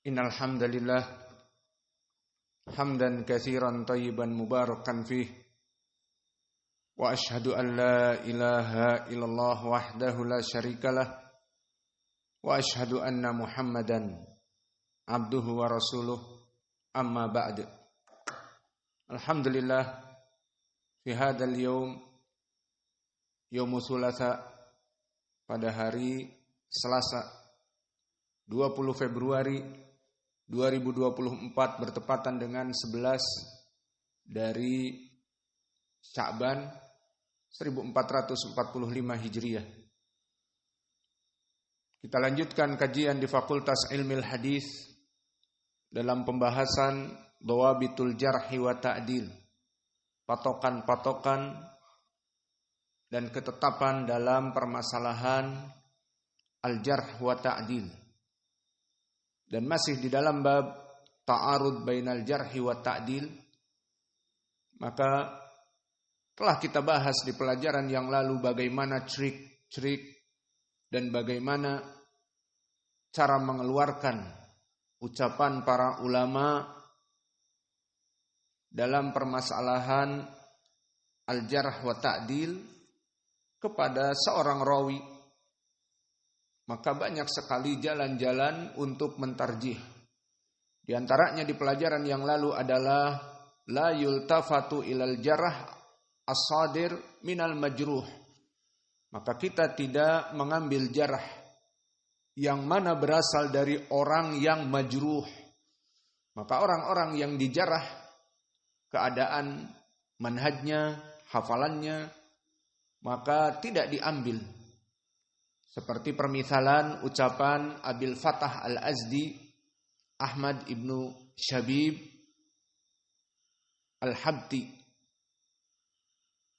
Innal hamdalillah hamdan katsiran thayyiban mubarakan fih wa asyhadu an la ilaha illallah wahdahu la syarikalah wa asyhadu anna Muhammadan abduhu wa rasuluh amma ba'd. Alhamdulillah fi hadzal yaumul thulatsa, pada hari Selasa 20 Februari 2024 bertepatan dengan 11 dari Sya'ban 1445 Hijriah. Kita lanjutkan kajian di Fakultas Ilmil Hadis dalam pembahasan Dhawabitul Jarhi wa Ta'dil, patokan-patokan dan ketetapan dalam permasalahan Al-Jarh wa Ta'dil. Dan masih di dalam bab ta'arud bainal jarhi wa ta'dil, maka telah kita bahas di pelajaran yang lalu bagaimana trik-trik dan bagaimana cara mengeluarkan ucapan para ulama dalam permasalahan al-jarh wa ta'dil kepada seorang rawi. Maka banyak sekali jalan-jalan untuk mentarjih. Di antaranya di pelajaran yang lalu adalah la yultafatu ilal jarh as-sadir minal majruh. Maka kita tidak mengambil jarh yang mana berasal dari orang yang majruh. Maka orang-orang yang dijarah, keadaan manhajnya, hafalannya, maka tidak diambil. Seperti permisalan ucapan Abil Fatah Al-Azdi, Ahmad ibnu Syabib Al-Habti,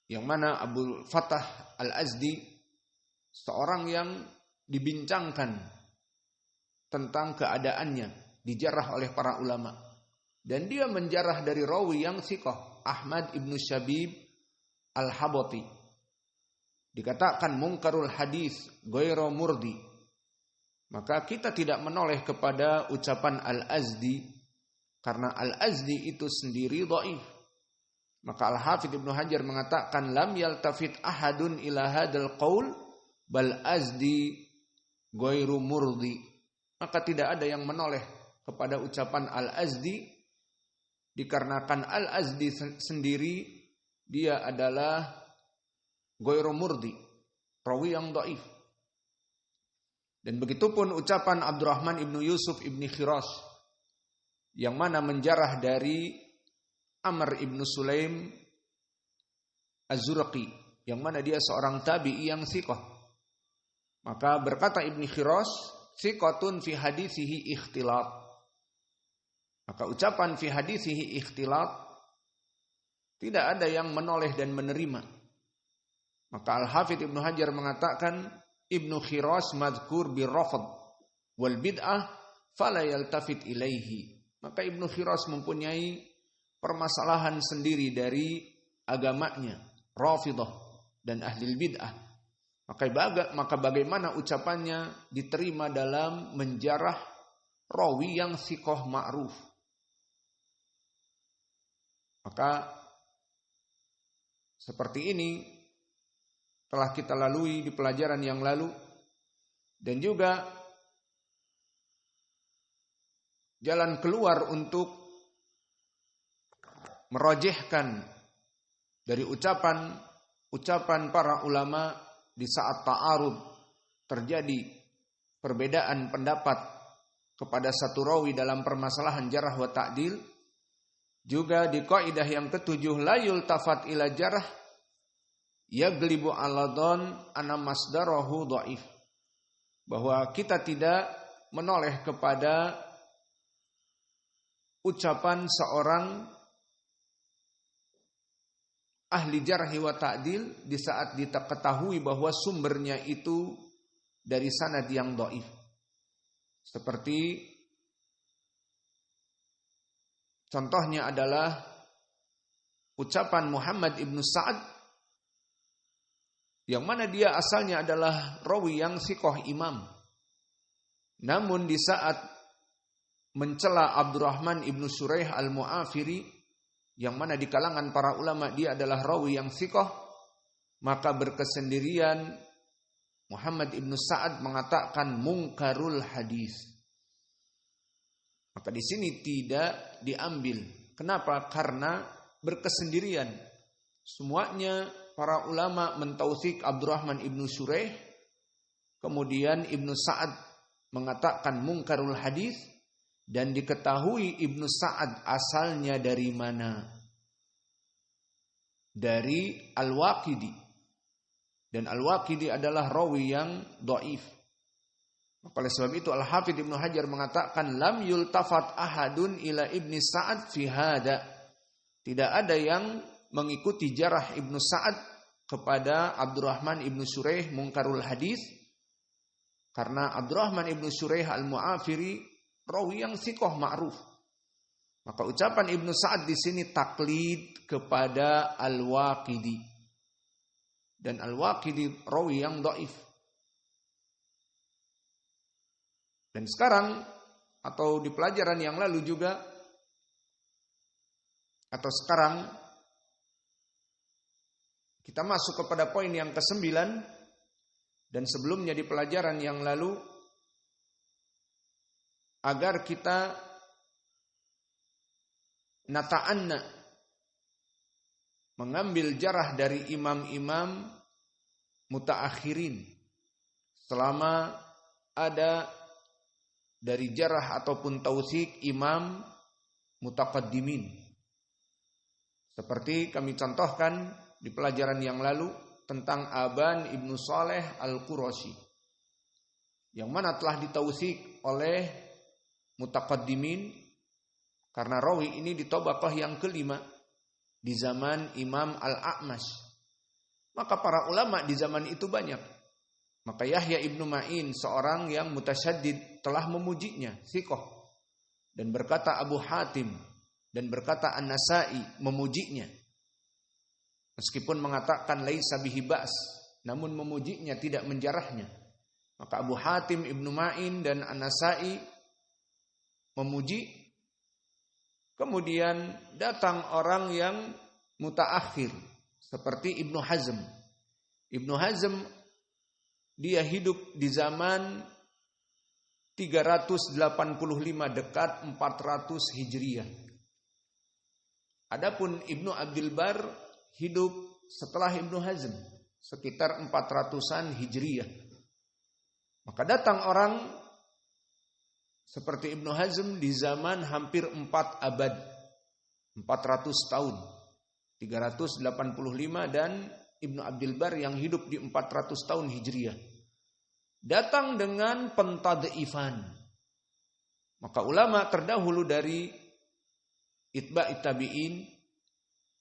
yang mana Abu Fatah Al-Azdi seorang yang dibincangkan tentang keadaannya, dijarah oleh para ulama. Dan dia menjarah dari rawi yang thiqah, Ahmad ibnu Syabib Al-Habti. Dikatakan mungkarul hadis ghairu murdi. Maka kita tidak menoleh kepada ucapan Al-Azdi, karena Al-Azdi itu sendiri dhaif. Maka Al-Hafidz Ibnu Hajar mengatakan lam yaltafit ahadun ila hadzal qaul bal azdi ghairu murdi. Maka tidak ada yang menoleh kepada ucapan Al-Azdi, dikarenakan Al-Azdi sendiri dia adalah ghairu murdi, rawi yang dhaif. Dan begitupun ucapan Abdurrahman ibnu Yusuf ibni Khiras, yang mana menjarah dari Amr ibnu Sulaim Az-Zurqi, yang mana dia seorang tabi'i yang thiqah. Maka berkata Ibnu Khiras, thiqatun fi hadithihi ikhtilat. Maka ucapan fi hadithihi ikhtilat tidak ada yang menoleh dan menerima. Maka Al-Hafidz Ibnu Hajar mengatakan Ibnu Khiras madhkur birrafd wal bid'ah fala yaltafit ilaihi. Maka Ibnu Khiras mempunyai permasalahan sendiri dari agamanya, Rafidah dan ahli bid'ah. Maka bagaimana ucapannya diterima dalam menjarah rawi yang thiqah ma'ruf. Maka seperti ini telah kita lalui di pelajaran yang lalu, dan juga jalan keluar untuk merojehkan dari ucapan para ulama di saat ta'arud terjadi perbedaan pendapat kepada satu rawi dalam permasalahan jarh wa ta'dil. Juga di kaidah yang ketujuh la yultafat ila jarh yaglibu aladon ana masdarahu dhaif, bahwa kita tidak menoleh kepada ucapan seorang ahli jarhi wa ta'dil di saat diketahui bahwa sumbernya itu dari sanad yang dhaif. Seperti contohnya adalah ucapan Muhammad ibnu Sa'ad, yang mana dia asalnya adalah rawi yang thiqah imam. Namun di saat mencela Abdurrahman ibnu Suraih al-Mu'afiri, yang mana di kalangan para ulama dia adalah rawi yang thiqah, maka berkesendirian Muhammad ibnu Sa'ad mengatakan mungkarul hadis. Maka di sini tidak diambil. Kenapa? Karena berkesendirian. Semuanya para ulama mentautsik Abdurrahman ibnu Suraih, kemudian Ibnu Sa'ad mengatakan mungkarul hadis, dan diketahui Ibnu Sa'ad asalnya dari mana? Dari Al-Waqidi. Dan Al-Waqidi adalah rawi yang dhaif. Oleh sebab itu Al-Hafidz Ibnu Hajar mengatakan lam yultafat ahadun ila Ibni Sa'ad fi hada. Tidak ada yang mengikuti jarah Ibnu Sa'ad kepada Abdurrahman ibnu Suraih mungkarul hadis, karena Abdurrahman ibnu Suraih al-Mu'afiri rawi yang thiqah ma'ruf. Maka ucapan Ibnu Sa'ad di sini taklid kepada Al-Waqidi. Dan Al-Waqidi rawi yang dhaif. Dan sekarang atau di pelajaran yang lalu juga, atau sekarang kita masuk kepada poin yang ke-9, dan sebelumnya di pelajaran yang lalu, agar kita nata'anna, mengambil jarah dari imam-imam mutaakhirin selama ada dari jarah ataupun tautsik imam mutaqaddimin. Seperti kami contohkan di pelajaran yang lalu tentang Aban ibnu Saleh al-Qurashi, yang mana telah ditautsik oleh mutaqaddimin karena rawi ini di tabaqah yang kelima di zaman Imam Al-A'mash. Maka para ulama di zaman itu banyak. Maka Yahya ibnu Ma'in, seorang yang mutasyaddid, telah memujinya, thiqah. Dan berkata Abu Hatim dan berkata An-Nasa'i memujinya. Meskipun mengatakan laisa bihi ba's, namun memujinya, tidak menjarahnya. Maka Abu Hatim, Ibnu Ma'in dan An-Nasa'i memuji. Kemudian datang orang yang mutaakhir seperti Ibnu Hazm. Ibnu Hazm dia hidup di zaman 385 dekat 400 Hijriah. Adapun Ibnu Abdul Bar hidup setelah Ibnu Hazm sekitar 400-an Hijriah. Maka datang orang seperti Ibnu Hazm di zaman hampir 4 abad, 400 tahun, 385, dan Ibnu Abdul Bar yang hidup di 400 tahun Hijriah. Datang dengan pentad'ifan. Maka ulama terdahulu dari itba'it tabi'in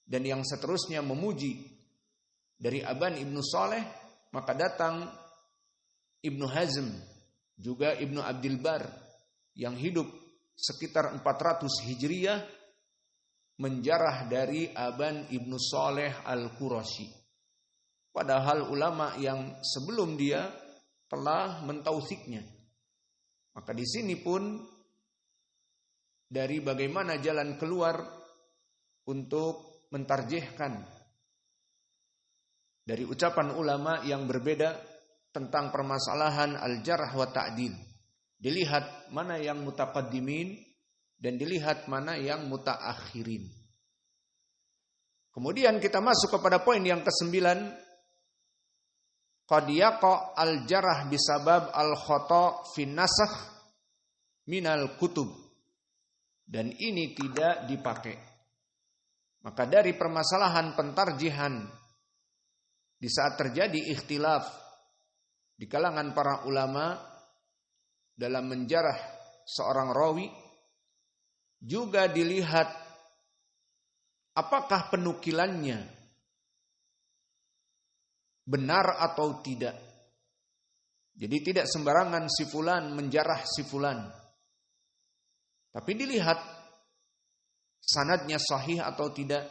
dan yang seterusnya memuji dari Aban ibnu Saleh, maka datang Ibnu Hazm, juga Ibnu Abdul Bar yang hidup sekitar 400 Hijriah, menjarah dari Aban ibnu Saleh al-Qurashi. Padahal ulama yang sebelum dia telah mentausiknya. Maka di sini pun dari bagaimana jalan keluar untuk mentarjihkan dari ucapan ulama yang berbeda tentang permasalahan al-jarh wa ta'dil. Dilihat mana yang mutaqaddimin dan dilihat mana yang mutaakhirin. Kemudian kita masuk kepada poin yang ke-9. Qad yaqa al-jarh bisabab al-khata' fi nasakh minal kutub. Dan ini tidak dipakai. Maka dari permasalahan pentarjihan di saat terjadi ikhtilaf di kalangan para ulama dalam menjarah seorang rawi, juga dilihat apakah penukilannya benar atau tidak. Jadi tidak sembarangan si fulan menjarah si fulan, tapi dilihat sanadnya sahih atau tidak.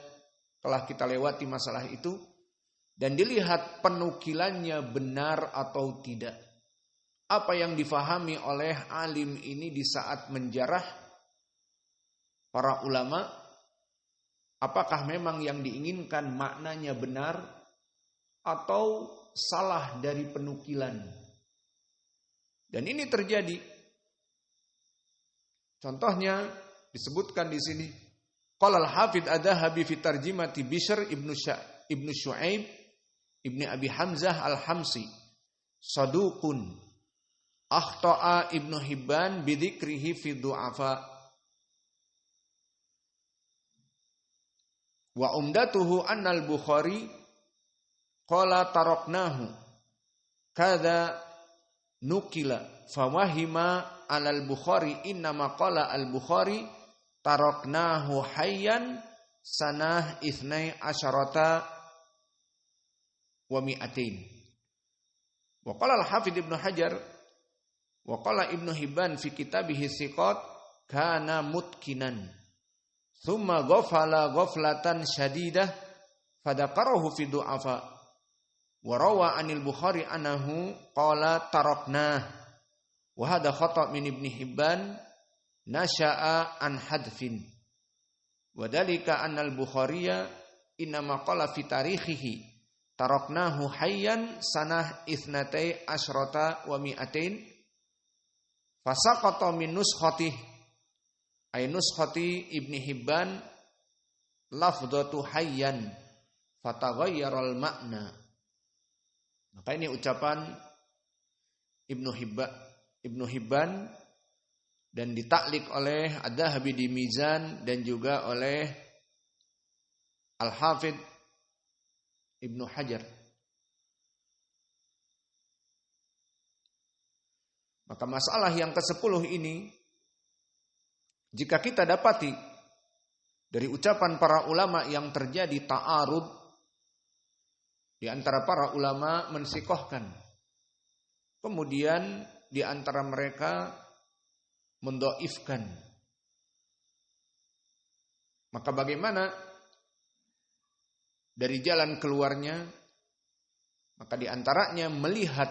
Telah kita lewati masalah itu. Dan dilihat penukilannya benar atau tidak. Apa yang difahami oleh alim ini di saat menjarah, para ulama, apakah memang yang diinginkan maknanya benar atau salah dari penukilan. Dan ini terjadi. Contohnya disebutkan di sini, qala al-Hafidz Adz-Dzahabi fi tarjimati Bishr ibnu Syu'aib ibni Abi Hamzah al-Hamsi, saduqun akhta'a Ibnu Hibban bidzikrihi fi du'afa wa umdatuhu anna al-Bukhari qala taraknahu kadza nukila fawahima alal Bukhari innama qala al-Bukhari taraknahu hayyan sanah ithnai asyarata wa mi'atain. Wa qala al-Hafidz Ibnu Hajar wa qala Ibnu Hibban fi kitabihi Thiqat kana mutkinan thumma ghafala ghaflatan syadidah fadakarahu fi du'afa wa rawa anil Bukhari annahu qala taraknah wa hadha khata' min Ibnu Hibban nasha'a an hadfin wa dalika anna al-Bukhariya innama qala fi tarikhihi taraknahu hayyan sanah itsnatai asyrata wa mi'atain fasaqata min nuskhatih ay nuskhati Ibnu Hibban lafdzatu hayyan fataghayyara al-ma'na. Maka ini ucapan Ibnu Hibban dan ditaklik oleh Adz-Dzahabi di Mizan dan juga oleh Al-Hafidz Ibnu Hajar. Maka masalah yang ke-10 ini, jika kita dapati dari ucapan para ulama yang terjadi ta'arud, di antara para ulama mensikohkan, kemudian di antara mereka mendoifkan, maka bagaimana dari jalan keluarnya? Maka di antaranya melihat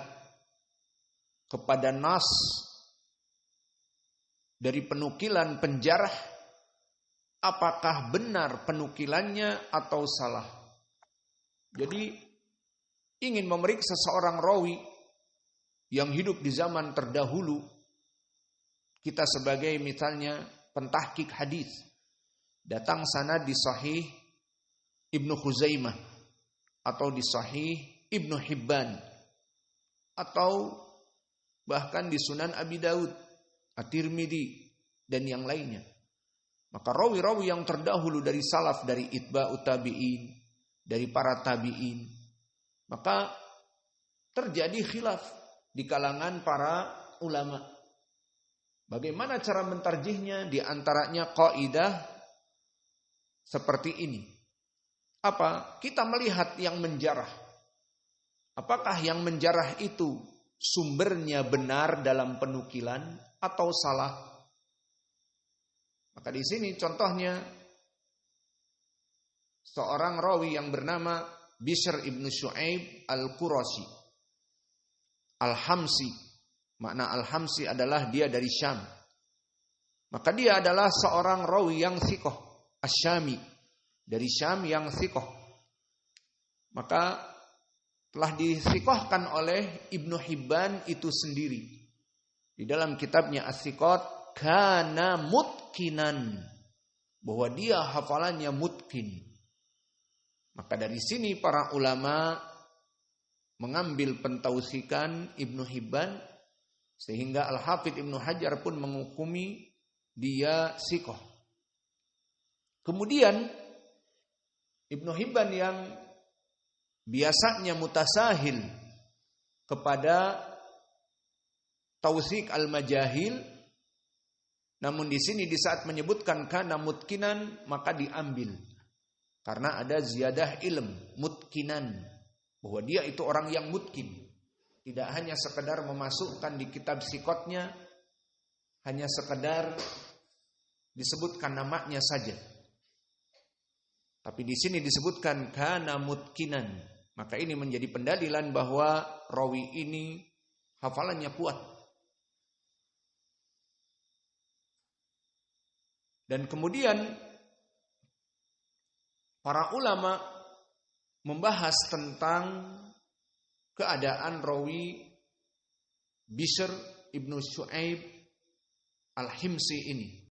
kepada nas dari penukilan penjarah, apakah benar penukilannya atau salah. Jadi ingin memeriksa seorang rawi yang hidup di zaman terdahulu, kita sebagai misalnya pentahqiq hadis, datang sanad di Sahih Ibnu Khuzaimah atau di Sahih Ibnu Hibban atau bahkan di Sunan Abi Daud, At-Tirmidzi dan yang lainnya. Maka rawi-rawi yang terdahulu dari salaf, dari itba'ut tabi'in, dari para tabi'in, maka terjadi khilaf di kalangan para ulama. Bagaimana cara mentarjihnya? Di antaranya kaidah seperti ini. Apa? Kita melihat yang menjarah. Apakah yang menjarah itu sumbernya benar dalam penukilan atau salah? Maka di sini contohnya seorang rawi yang bernama Bishr ibnu Syu'aib al-Qurashi al-Hamsi. Makna al-Hamsi adalah dia dari Syam. Maka dia adalah seorang rawi yang thiqah, asy-Syami, dari Syam yang thiqah. Maka telah dithiqahkan oleh Ibnu Hibban itu sendiri. Di dalam kitabnya As-Thiqat, kana mutkinan, bahwa dia hafalannya mutkin. Maka dari sini para ulama mengambil pentausikan Ibnu Hibban, sehingga Al-Hafidz Ibnu Hajar pun menghukumi dia thiqah. Kemudian Ibnu Hibban yang biasanya mutasahil kepada tausik al-majahil, namun di sini di saat menyebutkan kana mutkinan maka diambil karena ada ziyadah ilm, mutkinan, bahwa dia itu orang yang mutkin, tidak hanya sekedar memasukkan di kitab sikotnya, hanya sekedar disebutkan namanya saja. Tapi di sini disebutkan kana mutkinan, maka ini menjadi pendalilan bahwa rawi ini hafalannya kuat. Dan kemudian para ulama membahas tentang keadaan rawi Bishr ibnu Syu'aib al-Himsi ini.